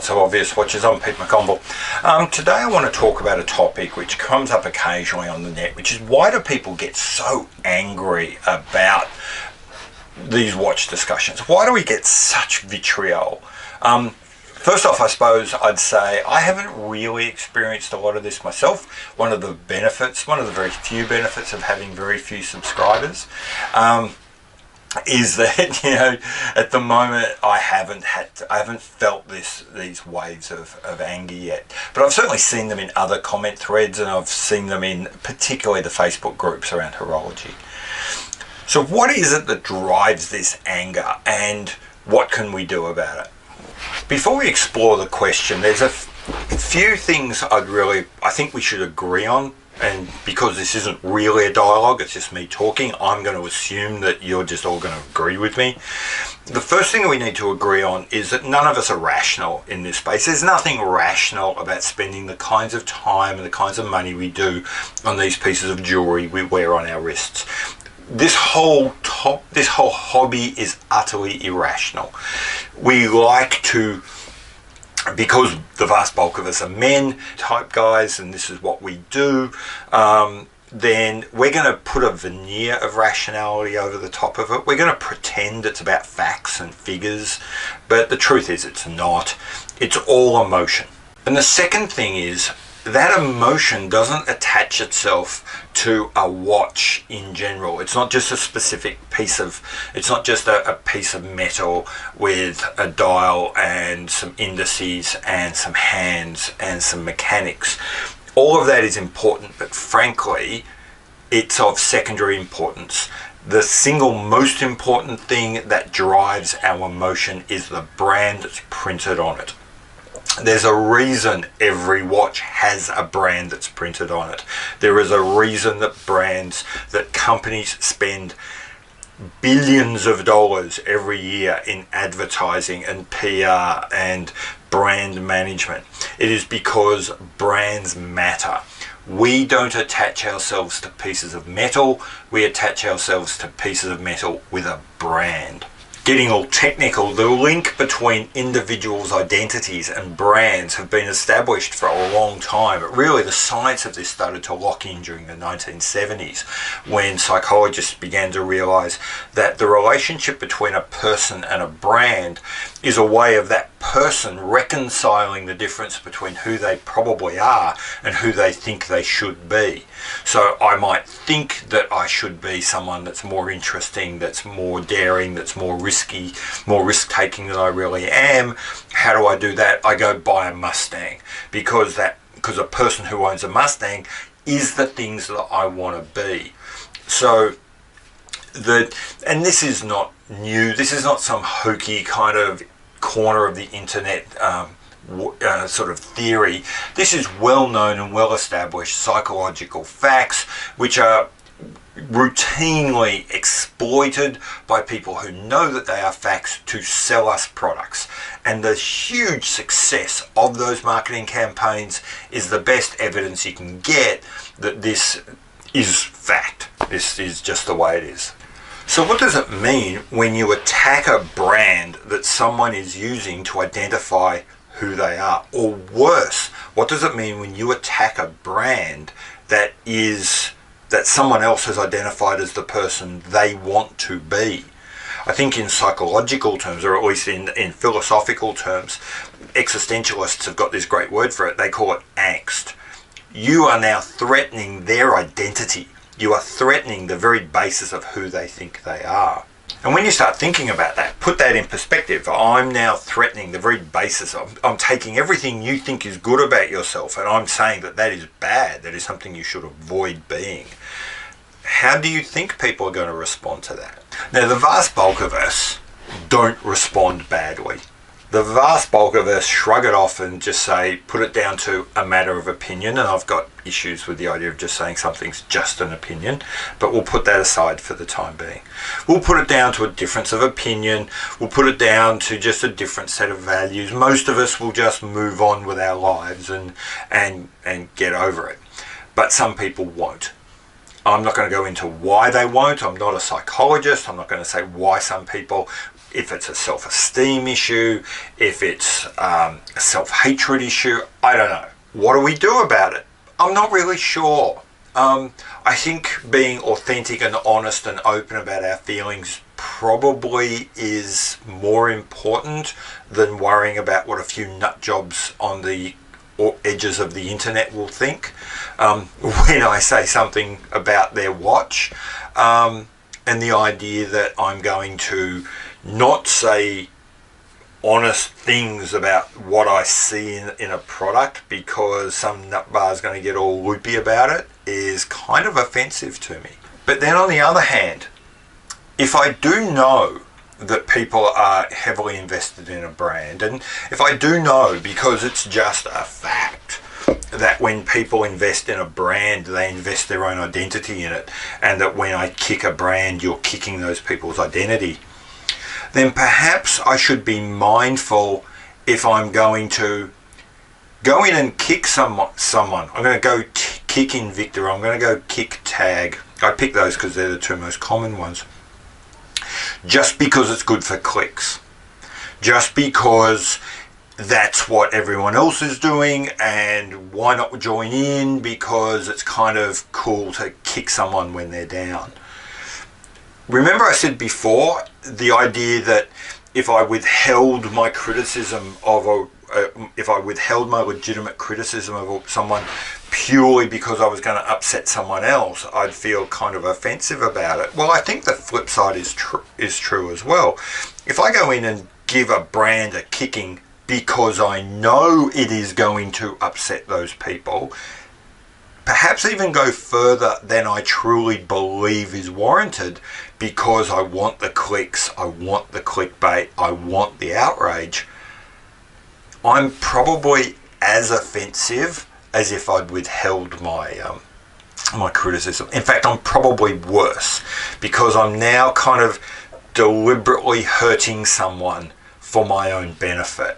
Not So Obvious Watchers. I'm Pete McConville. Today I want to talk about a topic which comes up occasionally on the net, which is why do people get so angry about these watch discussions? Why do we get such vitriol? First off, I suppose I'd say I haven't really experienced a lot of this myself. One of the very few benefits of having very few subscribers is that, at the moment I haven't felt these waves of anger yet. But I've certainly seen them in other comment threads, and I've seen them in particularly the Facebook groups around horology. So what is it that drives this anger, and what can we do about it? Before we explore the question, there's a few things I think we should agree on. And because this isn't really a dialogue, it's just me talking, I'm going to assume that you're just all going to agree with me. The first thing we need to agree on is that none of us are rational in this space. There's nothing rational about spending the kinds of time and the kinds of money we do on these pieces of jewelry we wear on our wrists. This whole hobby is utterly irrational. We like to, because the vast bulk of us are men type guys and this is what we do, then we're going to put a veneer of rationality over the top of it. We're going to pretend it's about facts and figures, but the truth is it's not. It's all emotion. And the second thing is that emotion doesn't attach itself to a watch in general. It's not just a specific piece of, it's not just a piece of metal with a dial and some indices and some hands and some mechanics. All of that is important, but frankly, it's of secondary importance. The single most important thing that drives our emotion is the brand that's printed on it. There's a reason every watch has a brand that's printed on it. There is a reason that companies spend billions of dollars every year in advertising and PR and brand management. It is because brands matter. We don't attach ourselves to pieces of metal. We attach ourselves to pieces of metal with a brand. Getting all technical, the link between individuals' identities and brands have been established for a long time. But really, the science of this started to lock in during the 1970s, when psychologists began to realize that the relationship between a person and a brand is a way of that person reconciling the difference between who they probably are and who they think they should be. So I might think that I should be someone that's more interesting, that's more daring, that's more risky, more risk-taking than I really am. How do I do that? I go buy a Mustang, because a person who owns a Mustang is the things that I want to be. So and this is not new. This is not some hokey kind of corner of the internet sort of theory. This is well known and well established psychological facts which are routinely exploited by people who know that they are facts to sell us products. And the huge success of those marketing campaigns is the best evidence you can get that this is fact. This is just the way it is. So what does it mean when you attack a brand that someone is using to identify who they are? Or worse, what does it mean when you attack a brand that someone else has identified as the person they want to be? I think in psychological terms, or at least in philosophical terms, existentialists have got this great word for it. They call it angst. You are now threatening their identity. You are threatening the very basis of who they think they are. And when you start thinking about that, put that in perspective. I'm now threatening the very basis of, I'm taking everything you think is good about yourself and I'm saying that is bad, that is something you should avoid being. How do you think people are going to respond to that? Now, the vast bulk of us don't respond badly. The vast bulk of us shrug it off and just say, put it down to a matter of opinion. And I've got issues with the idea of just saying something's just an opinion, but we'll put that aside for the time being. We'll put it down to a difference of opinion. We'll put it down to just a different set of values. Most of us will just move on with our lives and get over it. But some people won't. I'm not going to go into why they won't. I'm not a psychologist. I'm not going to say why some people if it's a self-esteem issue, if it's a self-hatred issue, I don't know. What do we do about it? I'm not really sure. I think being authentic and honest and open about our feelings probably is more important than worrying about what a few nut jobs on the edges of the internet will think when I say something about their watch, and the idea that I'm going to not say honest things about what I see in a product because some nutbar is going to get all loopy about it is kind of offensive to me. But then on the other hand, if I do know that people are heavily invested in a brand, and if I do know, because it's just a fact, that when people invest in a brand, they invest their own identity in it, and that when I kick a brand, you're kicking those people's identity, then perhaps I should be mindful if I'm going to go in and kick someone. I'm going to go kick Invicta, I'm going to go kick Tag. I pick those because they're the two most common ones. Just because it's good for clicks. Just because that's what everyone else is doing, and why not join in because it's kind of cool to kick someone when they're down. Remember I said before, the idea that if I withheld my criticism of if I withheld my legitimate criticism of someone purely because I was going to upset someone else, I'd feel kind of offensive about it. Well, I think the flip side is true as well. If I go in and give a brand a kicking because I know it is going to upset those people, perhaps even go further than I truly believe is warranted because I want the clicks, I want the clickbait, I want the outrage, I'm probably as offensive as if I'd withheld my my criticism. In fact, I'm probably worse because I'm now kind of deliberately hurting someone for my own benefit.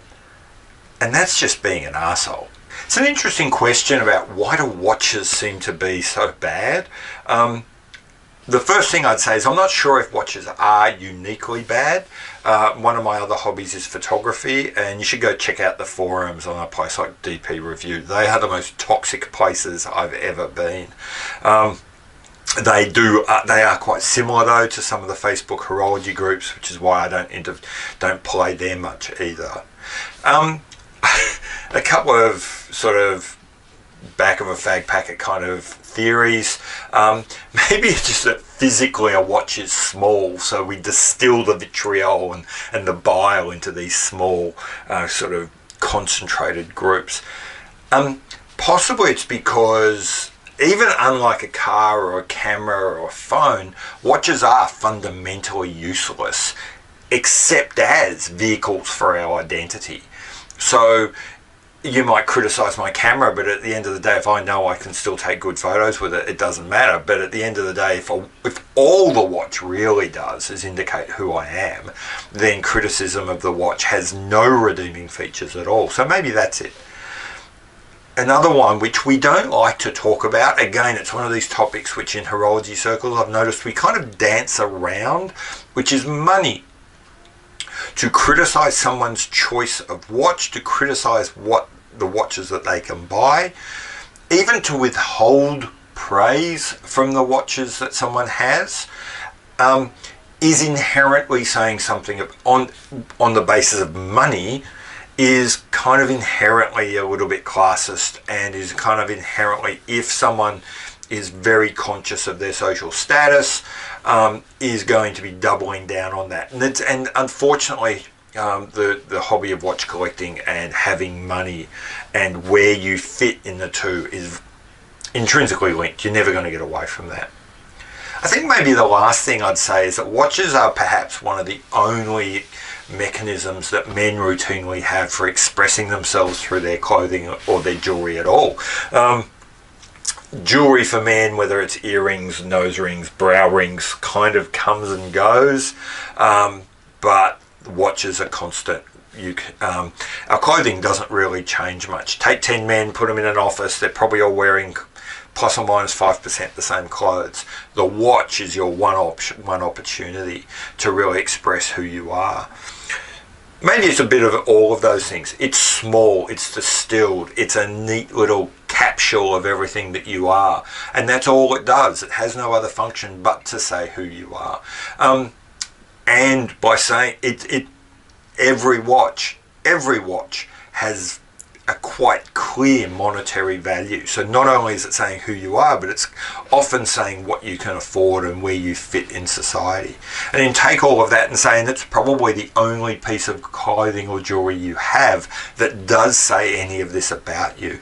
And that's just being an arsehole. It's an interesting question about why do watches seem to be so bad. The first thing I'd say is I'm not sure if watches are uniquely bad. One of my other hobbies is photography, and you should go check out the forums on a place like DP Review. They are the most toxic places I've ever been. They are quite similar though to some of the Facebook horology groups, which is why I don't play there much either. A couple of sort of back of a fag packet kind of theories. Maybe it's just that physically a watch is small, so we distill the vitriol and the bile into these small sort of concentrated groups. Possibly it's because even unlike a car or a camera or a phone, watches are fundamentally useless except as vehicles for our identity. So you might criticize my camera, but at the end of the day, if I know I can still take good photos with it, it doesn't matter. But at the end of the day, if all the watch really does is indicate who I am, then criticism of the watch has no redeeming features at all. So maybe that's it. Another one which we don't like to talk about, again, it's one of these topics which in horology circles I've noticed we kind of dance around, which is money. To criticize someone's choice of watch, to criticize what the watches that they can buy, even to withhold praise from the watches that someone has, is inherently saying something on the basis of money, is kind of inherently a little bit classist, and is kind of inherently, if someone is very conscious of their social status, is going to be doubling down on that. And unfortunately, the hobby of watch collecting and having money and where you fit in the two is intrinsically linked. You're never going to get away from that. I think maybe the last thing I'd say is that watches are perhaps one of the only mechanisms that men routinely have for expressing themselves through their clothing or their jewelry at all. Jewelry for men, whether it's earrings, nose rings, brow rings, kind of comes and goes, but watches are constant. Our clothing doesn't really change much. Take 10 men, put them in an office, they're probably all wearing plus or minus 5% the same clothes. The watch is your one opportunity to really express who you are. Maybe it's a bit of all of those things. It's small, it's distilled, it's a neat little capsule of everything that you are. And that's all it does. It has no other function but to say who you are. And by saying every watch has a quite clear monetary value. So not only is it saying who you are, but it's often saying what you can afford and where you fit in society. And then take all of that and saying it's probably the only piece of clothing or jewelry you have that does say any of this about you.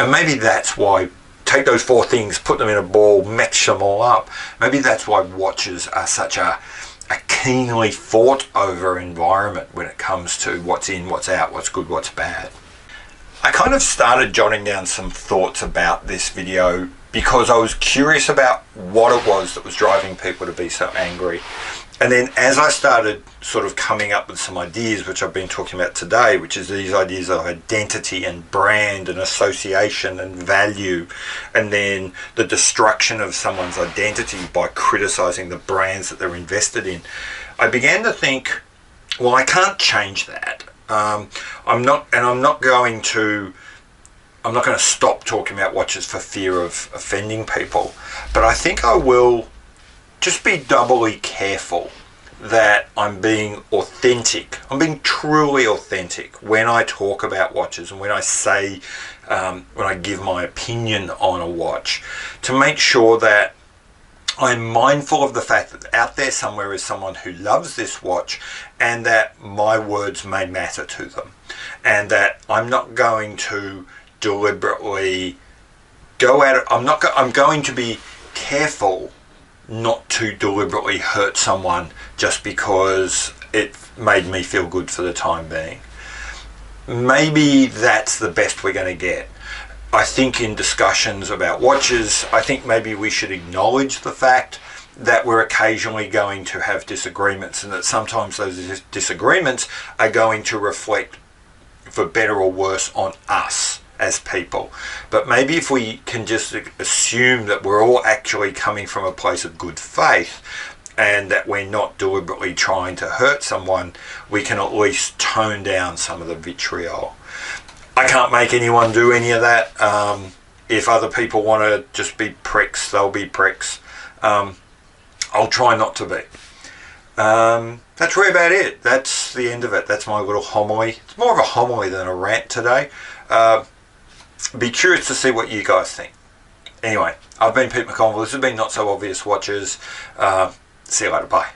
And maybe that's why, take those 4 things, put them in a ball, match them all up. Maybe that's why watches are such a keenly fought over environment when it comes to what's in, what's out, what's good, what's bad. I kind of started jotting down some thoughts about this video because I was curious about what it was that was driving people to be so angry. And then as I started sort of coming up with some ideas, which I've been talking about today, which is these ideas of identity and brand and association and value, and then the destruction of someone's identity by criticizing the brands that they're invested in, I began to think, well, I can't change that. I'm not going to stop talking about watches for fear of offending people, but I think I will just be doubly careful that I'm being authentic. I'm being truly authentic when I talk about watches and when I say, when I give my opinion on a watch, to make sure that I'm mindful of the fact that out there somewhere is someone who loves this watch and that my words may matter to them, and that I'm not going to deliberately go at it. I'm going to be careful not to deliberately hurt someone just because it made me feel good for the time being. Maybe that's the best we're going to get. I think in discussions about watches, I think maybe we should acknowledge the fact that we're occasionally going to have disagreements, and that sometimes those disagreements are going to reflect, for better or worse, on us as people. But maybe if we can just assume that we're all actually coming from a place of good faith and that we're not deliberately trying to hurt someone, we can at least tone down some of the vitriol. I can't make anyone do any of that. If other people want to just be pricks, they'll be pricks. I'll try not to be. That's really about it. That's the end of it. That's my little homily. It's more of a homily than a rant today. Be curious to see what you guys think. Anyway, I've been Pete McConville. This has been Not So Obvious Watches. See you later. Bye.